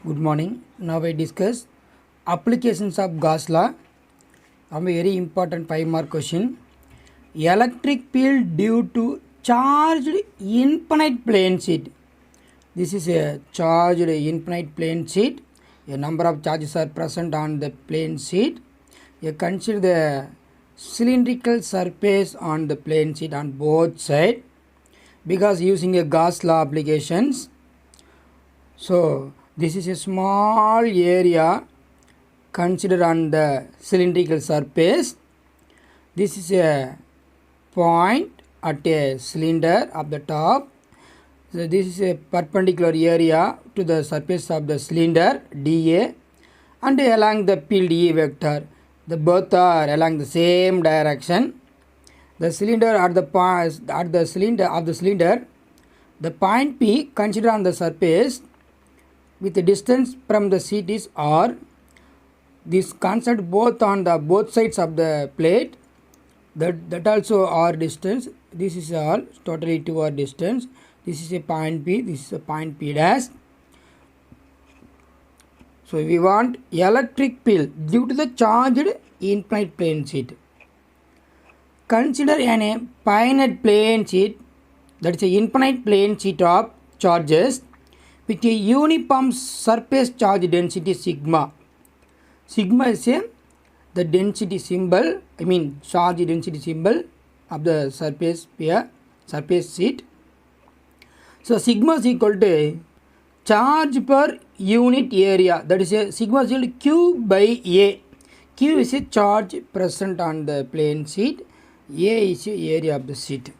Good morning. Now we discuss applications of Gauss law. A very important 5-mark question. Electric field due to charged infinite plane sheet. This is a charged infinite plane sheet. A number of charges are present on the plane sheet. You consider the cylindrical surface on the plane sheet on both sides because using a Gauss law applications. So this is a small area considered on the cylindrical surface. This is a point at a cylinder of the top. So this is a perpendicular area to the surface of the cylinder dA, and along the field E vector. The both are along the same direction. The cylinder at the cylinder, the point P considered on the surface with the distance from the sheet is R. This concept both on the both sides of the plate. That also R distance. This is R, totally 2R distance. This is a point P. This is a point P dash. So we want electric field due to the charged infinite plane sheet. Consider a finite plane sheet, that is a infinite plane sheet of charges with a uniform surface charge density sigma. Sigma is the density symbol, charge density symbol of the surface sheet. So sigma is equal to charge per unit area, that is a sigma is equal to Q by A. Q is a charge present on the plane sheet, A is the area of the sheet.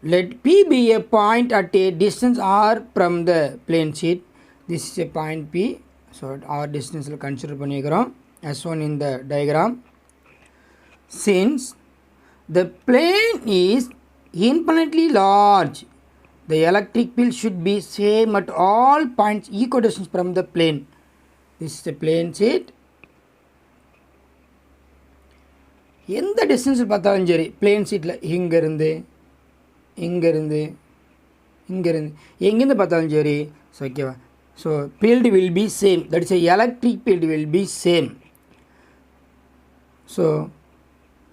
Let P be a point at a distance R from the plane sheet. This is a point P. So R distance will consider as shown in the diagram. Since the plane is infinitely large, the electric field should be same at all points equidistant from the plane. This is the plane sheet. எந்த distance பார்த்தாலும் சரி plane ஷீட்டில் இங்கேருந்து எங்கேருந்து பார்த்தாலும் சரி so ஓகேவா so field will be same, that is electric field will be same. So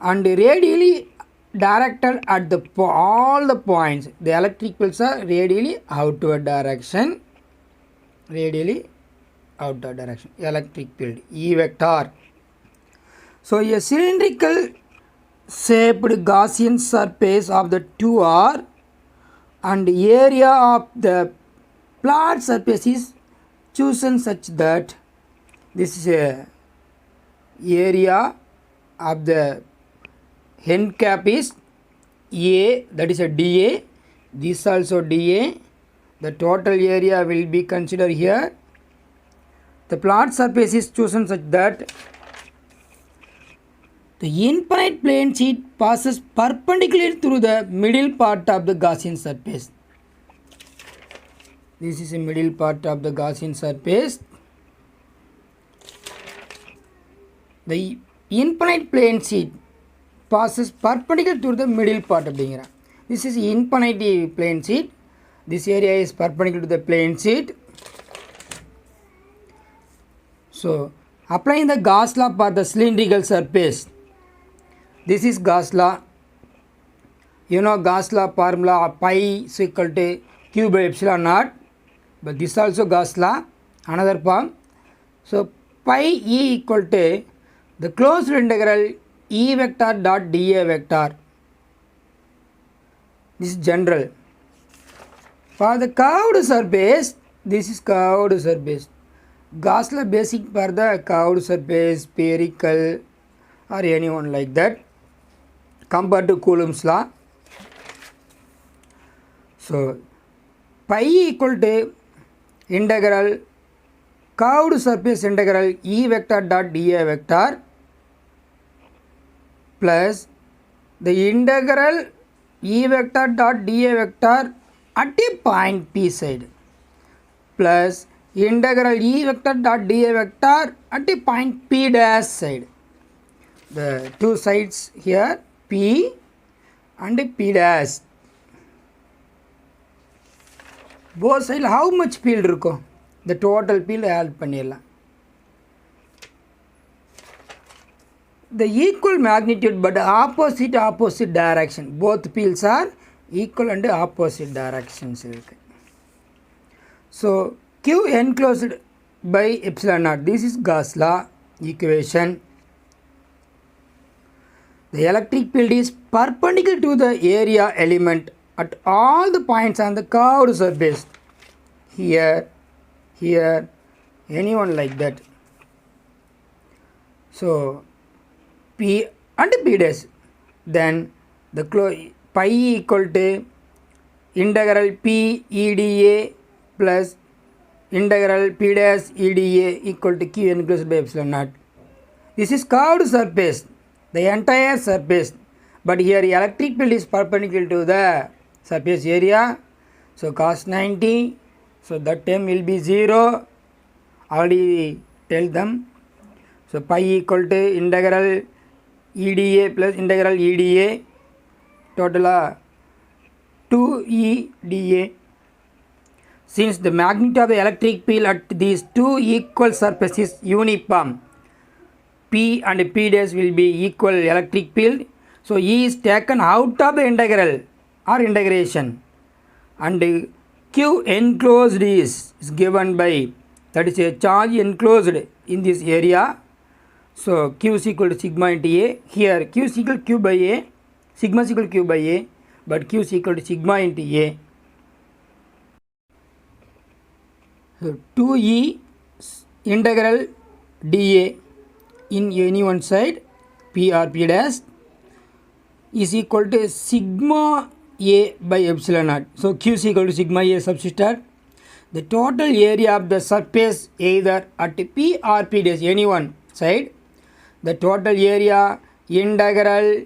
and radially directed at all the points, the electric fields are radially outward direction, electric field E vector. So a cylindrical shaped Gaussian surface of the 2R and area of the flat surface is chosen such that this is a area of the end cap is A, that is a dA, this also dA. The total area will be considered here. The flat surface is chosen such that the infinite plane sheet passes perpendicular through the middle part of the Gaussian surface. This is the middle part of the Gaussian surface. The infinite plane sheet passes perpendicular through the middle part. This is infinite plane sheet. This area is perpendicular to the plane sheet. So applying the Gauss law for the cylindrical surface. This is Gauss law. You know Gauss law formula pi is equal to Q by epsilon naught. But this also Gauss law, another form. So pi E equal to the closed integral E vector dot dA vector. This is general. For the curved surface, this is curved surface. Gauss law basic for the curved surface, spherical or anyone like that, compared to Coulomb's law. So pi equal to integral curved surface integral E vector dot dA vector plus the integral E vector dot dA vector at a point P side plus integral E vector dot dA vector at a point P dash side. The two sides here P and P dash. Both sides how much field இருக்கும்? the total field add பண்ணிடலாம். The equal magnitude but opposite direction. Both fields are equal and opposite directions. So Q enclosed by epsilon naught. This is Gauss law equation. The electric field is perpendicular to the area element at all the points on the curved surface. Here, anyone like that. So P and P dash. Then the pi equal to integral P EDA plus integral P dash EDA equal to Q enclosed by epsilon naught. This is curved surface, the entire surface, but here electric field is perpendicular to the surface area. So cos 90, so that term will be 0. Already tell them. So pi equal to integral EDA plus integral EDA, total 2EDA. Since the magnitude of the electric field at these two equal surfaces is uniform, P and P dash will be equal electric field. So E is taken out of the integral or integration, and Q enclosed is given by, that is a charge enclosed in this area. So Q is equal to sigma into A. Here Q is equal to Q by A, sigma is equal to Q by A, but Q is equal to sigma into A. So 2E integral dA in any one side, P or P dash, is equal to sigma A by epsilon naught. So Q is equal to sigma A substitute. The total area of the surface either at P or P dash, any one side, the total area integral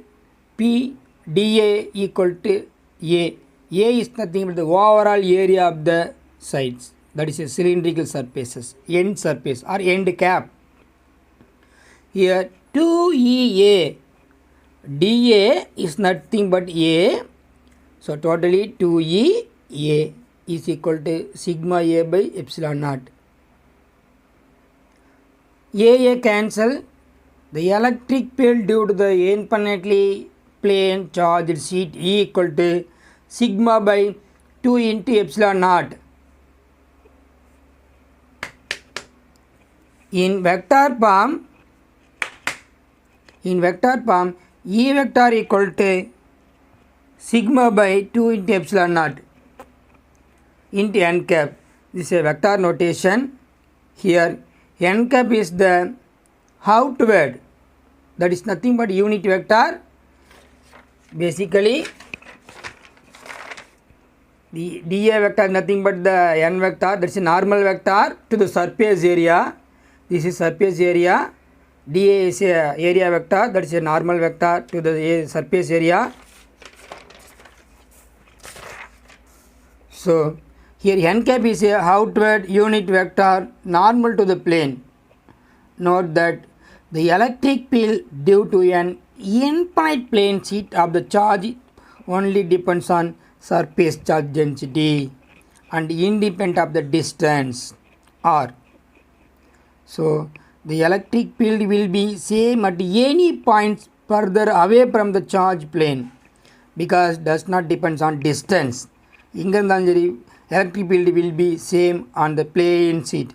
P dA equal to A. A is nothing but the overall area of the sides, that is a cylindrical surfaces, end surface or end cap. Here 2EA dA is nothing but A, so totally 2EA is equal to sigma A by epsilon naught. AA cancel. The electric field due to the infinitely plane charged sheet E equal to sigma by 2 into epsilon naught. In vector form, E vector equal to sigma by 2 into epsilon naught into n cap. This is a vector notation. Here n cap is the outward, that is nothing but unit vector. Basically the dA vector is nothing but the n vector, that is a normal vector to the surface area. This is surface area. dA is a area vector, that is a normal vector to the surface area. So here n cap is a outward unit vector normal to the plane. Note that the electric field due to an infinite plane sheet of the charge only depends on surface charge density and independent of the distance r. So the electric field will be same at any points further away from the charge plane because does not depends on distance. Electric field will be same on the plane sheet.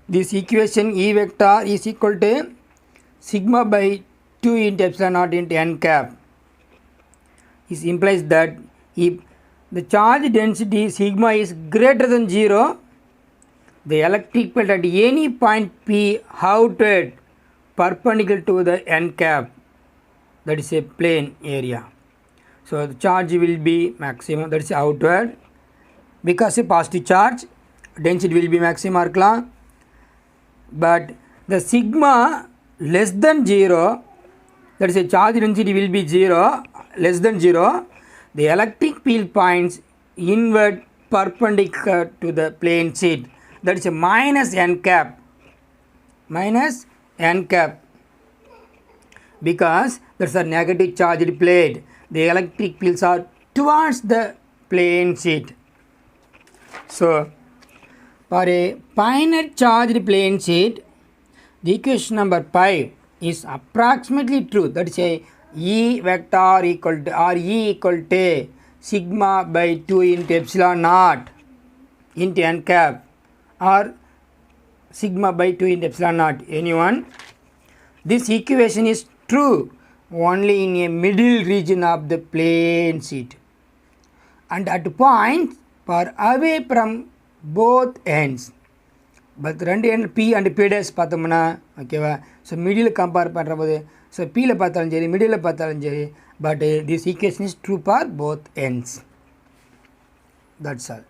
This equation E vector is equal to sigma by 2 into epsilon naught into n cap. This implies that if the charge density sigma is greater than 0, the electric field at any point P outward perpendicular to the n cap, that is a plane area. So the charge will be maximum, that is outward, because a positive charge density will be maximum irukkalam. But the sigma less than 0, that is a charge density will be 0, less than 0, the electric field points inward perpendicular to the plane sheet, that is a minus n cap, because that's a negative charged plate. The electric fields are towards the plane sheet. So For a finite charged plane sheet, the equation number 5 is approximately true. That is a E vector equal to or E equal to sigma by 2 into epsilon naught into n cap or sigma by 2 into epsilon naught, anyone. This equation is true only in a middle region of the plane sheet and at points far away from both ends. But ரெண்டு end B and B days பார்த்தோம்னா ஓகேவா. So middle compare பண்ணுற போது so பியில் பார்த்தாலும் சரி middle பார்த்தாலும் சரி, but this equation is true for both ends. That's all.